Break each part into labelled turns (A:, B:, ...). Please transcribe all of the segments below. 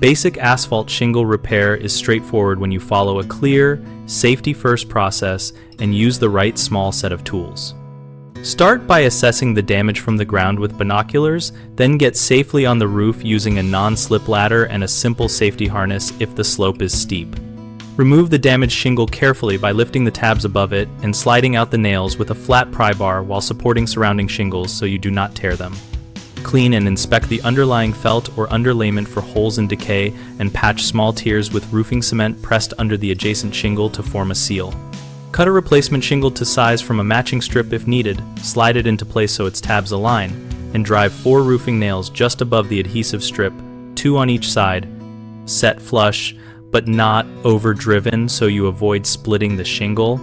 A: Basic asphalt shingle repair is straightforward when you follow a clear, safety-first process and use the right small set of tools. Start by assessing the damage from the ground with binoculars, then get safely on the roof using a non-slip ladder and a simple safety harness if the slope is steep. Remove the damaged shingle carefully by lifting the tabs above it and sliding out the nails with a flat prybar while supporting surrounding shingles so you do not tear them. Clean and inspect the underlying felt or underlayment for holes and decay, and patch small tears with roofing cement pressed under the adjacent shingle to form a seal. Cut a replacement shingle to size from a matching strip if needed, slide it into place so its tabs align, and drive 4 roofing nails just above the adhesive strip, 2 on each side. Set flush, but not overdriven so you avoid splitting the shingle.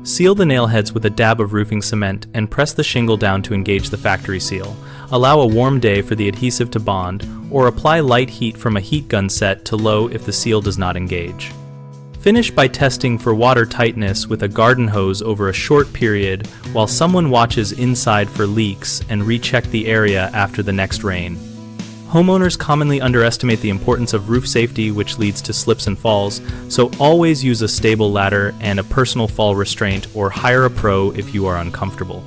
A: Seal the nail heads with a dab of roofing cement and press the shingle down to engage the factory seal. Allow a warm day for the adhesive to bond, or apply light heat from a heat gun set to low if the seal does not engage. Finish by testing for water tightness with a garden hose over a short period while someone watches inside for leaks and recheck the area after the next rain. Homeowners commonly underestimate the importance of roof safety, which leads to slips and falls, so always use a stable ladder and a personal fall restraint, or hire a pro if you are uncomfortable.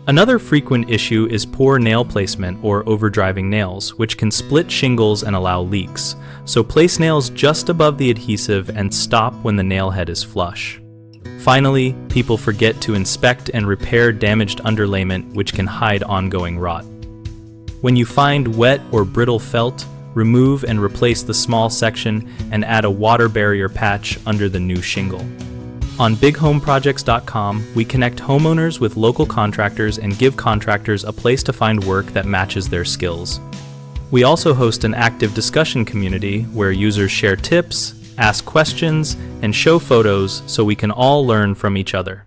A: Another frequent issue is poor nail placement or overdriving nails, which can split shingles and allow leaks. So place nails just above the adhesive and stop when the nail head is flush. Finally, people forget to inspect and repair damaged underlayment, which can hide ongoing rot. When you find wet or brittle felt, remove and replace the small section and add a water barrier patch under the new shingle. On bighomeprojects.com, we connect homeowners with local contractors and give contractors a place to find work that matches their skills. We also host an active discussion community where users share tips, ask questions, and show photos so we can all learn from each other.